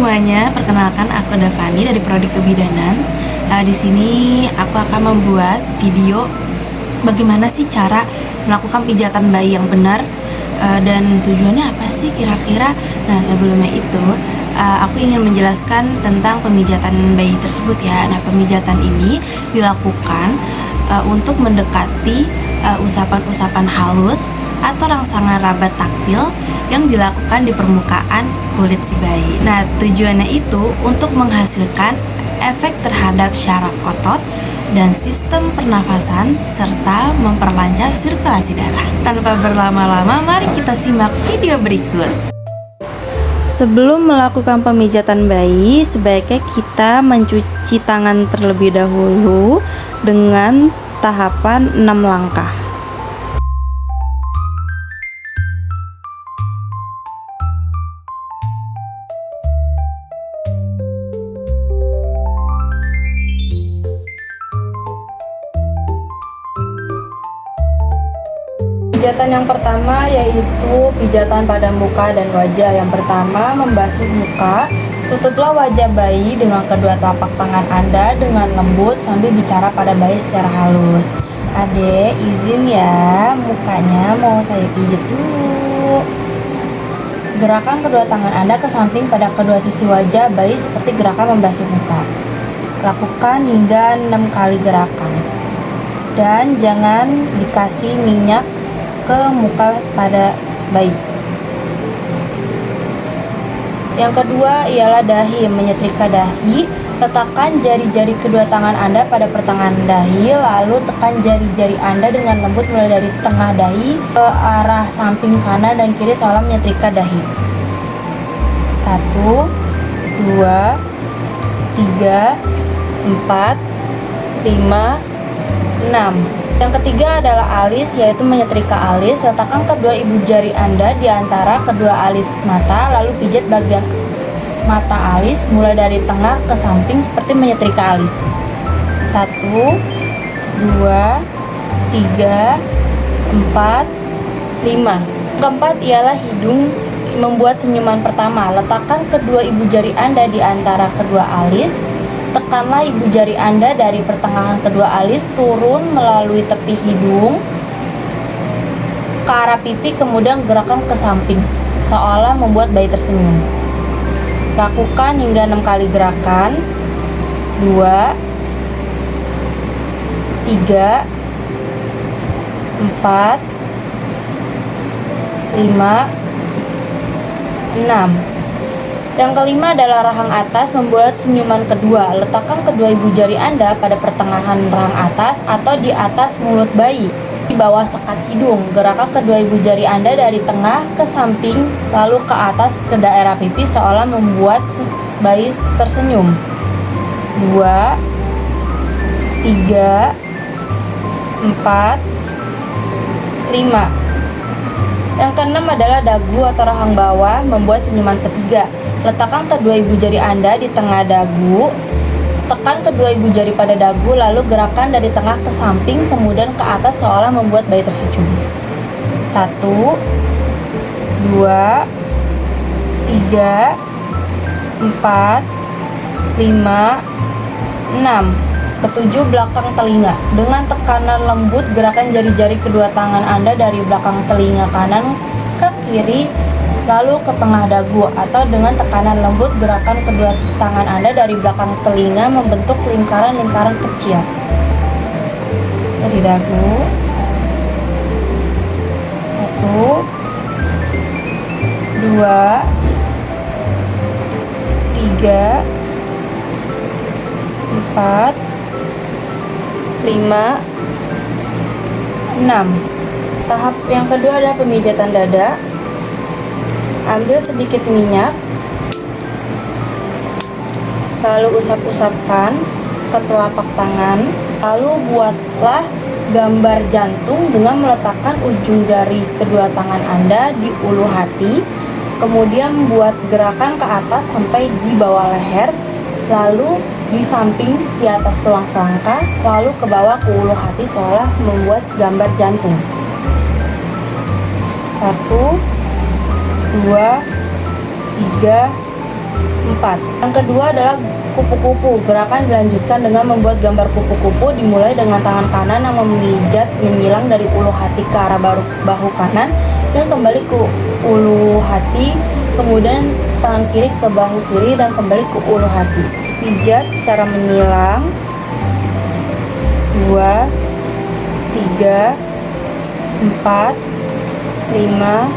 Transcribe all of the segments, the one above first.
semuanya, perkenalkan aku Davani dari Prodi Kebidanan. Di sini aku akan membuat video bagaimana sih cara melakukan pijatan bayi yang benar, dan tujuannya apa sih kira-kira. Nah, sebelumnya itu aku ingin menjelaskan tentang pemijatan bayi tersebut ya. Nah, pemijatan ini dilakukan untuk mendekati usapan-usapan halus atau rangsangan raba taktil yang dilakukan di permukaan kulit si bayi. Nah, tujuannya itu untuk menghasilkan efek terhadap syaraf otot dan sistem pernafasan serta memperlancar sirkulasi darah. Tanpa berlama-lama, mari kita simak video berikut. Sebelum melakukan pemijatan bayi, sebaiknya kita mencuci tangan terlebih dahulu dengan tahapan 6 langkah. Pijatan yang pertama yaitu pijatan pada muka dan wajah. Yang pertama, membasuh muka. Tutuplah wajah bayi dengan kedua telapak tangan Anda dengan lembut sambil bicara pada bayi secara halus. Adek, izin ya, mukanya mau saya pijat dulu. Gerakan kedua tangan Anda ke samping pada kedua sisi wajah bayi seperti gerakan membasuh muka. Lakukan hingga 6 kali gerakan. Dan jangan dikasih minyak ke muka pada bayi. Yang kedua ialah dahi, menyetrika dahi. Letakkan jari-jari kedua tangan Anda pada pertengahan dahi, lalu tekan jari-jari Anda dengan lembut mulai dari tengah dahi ke arah samping kanan dan kiri seolah menyetrika dahi. 1, 2, 3, 4, 5, 6. Yang ketiga adalah alis, yaitu menyetrika alis. Letakkan kedua ibu jari Anda di antara kedua alis mata, lalu pijat bagian mata alis mulai dari tengah ke samping seperti menyetrika alis. 1, 2, 3, 4, 5. Keempat ialah hidung, membuat senyuman pertama. Letakkan kedua ibu jari Anda di antara kedua alis. Tekanlah ibu jari Anda dari pertengahan kedua alis turun melalui tepi hidung ke arah pipi, kemudian gerakan ke samping seolah membuat bayi tersenyum. Lakukan hingga 6 kali gerakan. 2, 3, 4, 5, 6. Yang kelima adalah rahang atas, membuat senyuman kedua. Letakkan kedua ibu jari Anda pada pertengahan rahang atas atau di atas mulut bayi, di bawah sekat hidung. Gerakan kedua ibu jari Anda dari tengah ke samping, lalu ke atas ke daerah pipi seolah membuat bayi tersenyum. 2, 3, 4, 5. Yang keenam adalah dagu atau rahang bawah, membuat senyuman ketiga. Letakkan kedua ibu jari Anda di tengah dagu. Tekan kedua ibu jari pada dagu, lalu gerakan dari tengah ke samping, kemudian ke atas seolah membuat bayi tersenyum. 1, 2, 3, 4, 5, 6. Ketujuh, belakang telinga. Dengan tekanan lembut, gerakan jari-jari kedua tangan Anda dari belakang telinga kanan ke kiri, lalu ke tengah dagu, atau dengan tekanan lembut gerakan kedua tangan Anda dari belakang telinga membentuk lingkaran-lingkaran kecil dari dagu. 1, 2, 3, 4, 5, 6. Tahap yang kedua adalah pemijatan dada. Ambil sedikit minyak, lalu usap-usapkan ke telapak tangan, lalu buatlah gambar jantung dengan meletakkan ujung jari kedua tangan Anda di ulu hati, kemudian buat gerakan ke atas sampai di bawah leher, lalu di samping di atas tulang selangka, lalu ke bawah ke ulu hati seolah membuat gambar jantung. 1, 2, 3, 4. Yang kedua adalah kupu-kupu. Gerakan dilanjutkan dengan membuat gambar kupu-kupu, dimulai dengan tangan kanan yang memijat menyilang dari ulu hati ke arah bahu kanan dan kembali ke ulu hati, kemudian tangan kiri ke bahu kiri dan kembali ke ulu hati. Pijat secara menyilang. 2, 3, 4, 5,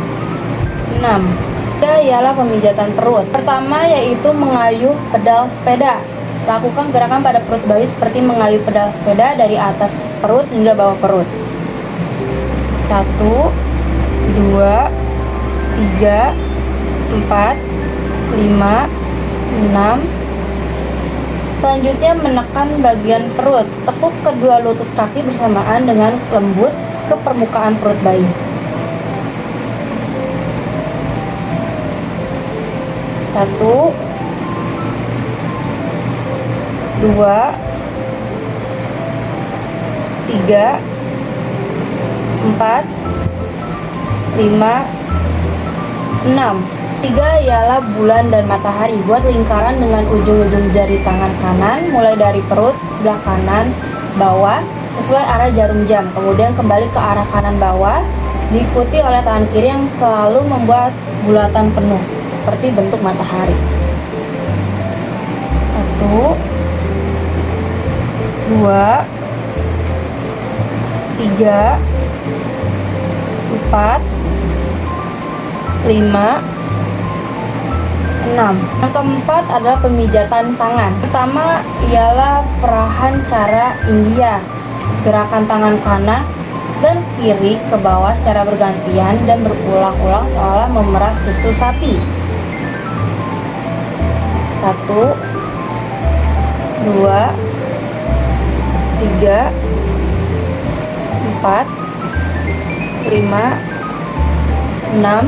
6. Ialah pemijatan perut. Pertama yaitu mengayuh pedal sepeda. Lakukan gerakan pada perut bayi seperti mengayuh pedal sepeda dari atas perut hingga bawah perut. 1, 2, 3, 4, 5, 6. Selanjutnya menekan bagian perut. Tekuk kedua lutut kaki bersamaan dengan lembut ke permukaan perut bayi. 1, 2, 3, 4, 5, 6. 3 ialah bulan dan matahari. Buat lingkaran dengan ujung-ujung jari tangan kanan mulai dari perut sebelah kanan bawah sesuai arah jarum jam, kemudian kembali ke arah kanan bawah, diikuti oleh tangan kiri yang selalu membuat bulatan penuh seperti bentuk matahari. 1, 2, 3, 4, 5, 6. Yang keempat adalah pemijatan tangan. Pertama ialah perahan cara India. Gerakan tangan kanan dan kiri ke bawah secara bergantian dan berulang-ulang seolah memerah susu sapi. 1, 2, 3, 4, 5, 6.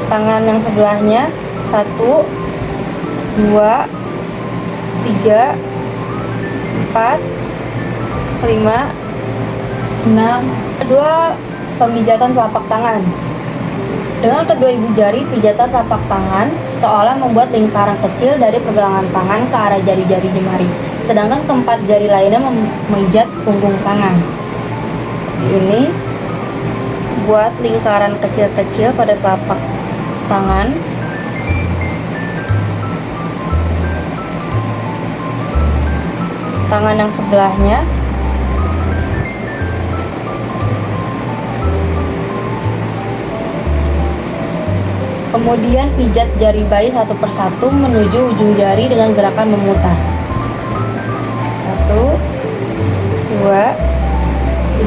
Tangan yang sebelahnya. 1, 2, 3, 4, 5, 6. Kedua, pemijatan telapak tangan. Dengan kedua ibu jari, pijatan telapak tangan seolah membuat lingkaran kecil dari pergelangan tangan ke arah jari-jari jemari, sedangkan keempat jari lainnya memijat punggung tangan. Ini buat lingkaran kecil-kecil pada telapak tangan. Tangan yang sebelahnya. Kemudian pijat jari bayi satu persatu menuju ujung jari dengan gerakan memutar. 1, 2,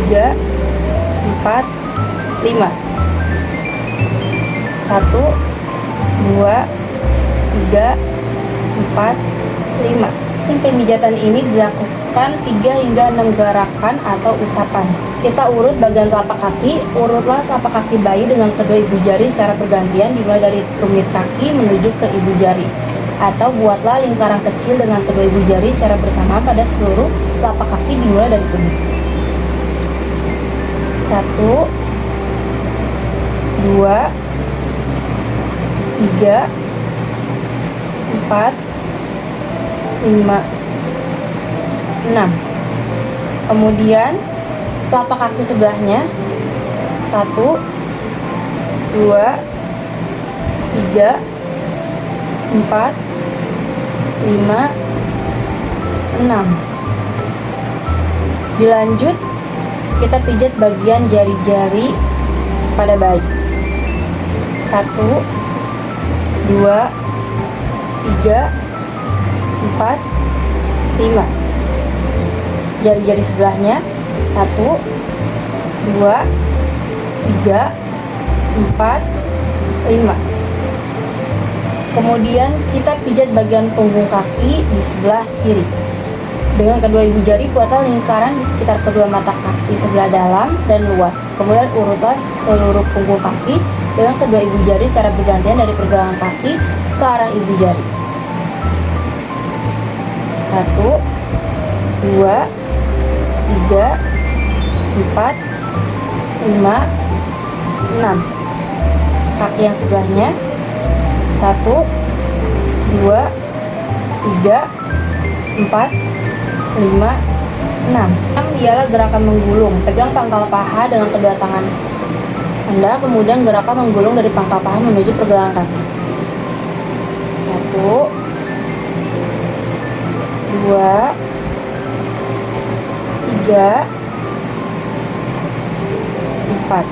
3, 4, 5. 1, 2, 3, 4, 5. Pemijatan ini dilakukan 3 hingga 6 gerakan atau usapan. Kita urut bagian telapak kaki. Urutlah telapak kaki bayi dengan kedua ibu jari secara bergantian dimulai dari tumit kaki menuju ke ibu jari. Atau buatlah lingkaran kecil dengan kedua ibu jari secara bersamaan pada seluruh telapak kaki dimulai dari tumit. 1, 2, 3, 4, 5, 6. Kemudian telapak kaki sebelahnya. 1, 2, 3, 4, 5, 6. Dilanjut kita pijat bagian jari-jari pada bayi. 1, 2, 3, 4, 5. Jari-jari sebelahnya. 1, 2, 3, 4, 5. Kemudian kita pijat bagian punggung kaki di sebelah kiri. Dengan kedua ibu jari buatlah lingkaran di sekitar kedua mata kaki sebelah dalam dan luar. Kemudian urutlah seluruh punggung kaki dengan kedua ibu jari secara bergantian dari pergelangan kaki ke arah ibu jari. 1, 2, 3, 4, 5, 6. kaki yang sebelahnya. 1, 2, 3, 4, 5, 6. 6 ialah gerakan menggulung. Pegang pangkal paha dengan kedua tangan Anda, kemudian gerakan menggulung dari pangkal paha menuju pergelangan kaki. 1, 2, 3, 4.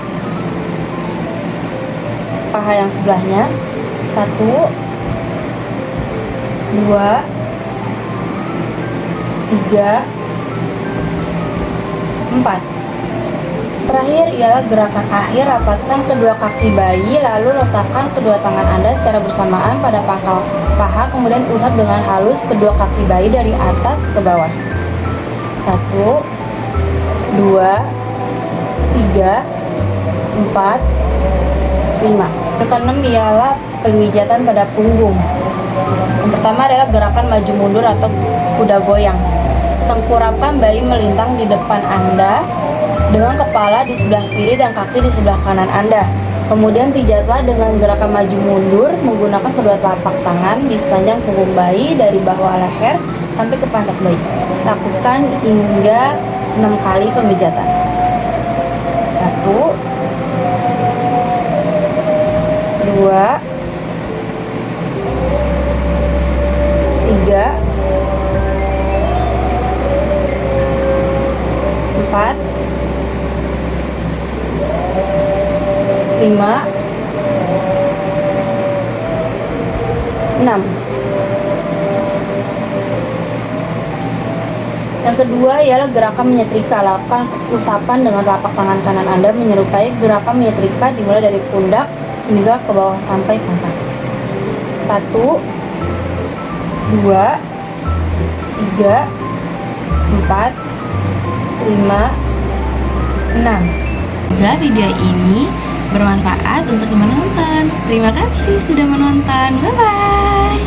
Paha yang sebelahnya. 1, 2, 3, 4. Terakhir ialah gerakan akhir. Rapatkan kedua kaki bayi, lalu letakkan kedua tangan Anda secara bersamaan pada pangkal paha, kemudian usap dengan halus kedua kaki bayi dari atas ke bawah. 1, 2, 3, 4, 5. Yang keenam ialah pemijatan pada punggung. Yang pertama adalah gerakan maju mundur atau kuda goyang. Tengkurapkan bayi melintang di depan Anda dengan kepala di sebelah kiri dan kaki di sebelah kanan Anda. Kemudian pijatlah dengan gerakan maju mundur menggunakan kedua telapak tangan di sepanjang punggung bayi dari bawah leher sampai ke pantat bayi. Lakukan hingga 6 kali pemijatan. 1, 2, 3, 4, 5, 6. Yang kedua ialah gerakan menyetrika. Lakukan usapan dengan telapak tangan kanan Anda menyerupai gerakan menyetrika dimulai dari pundak hingga ke bawah sampai pantat. 1, 2, 3, 4, 5, 6. Semoga video ini bermanfaat untuk yang menonton. Terima kasih sudah menonton. Bye-bye.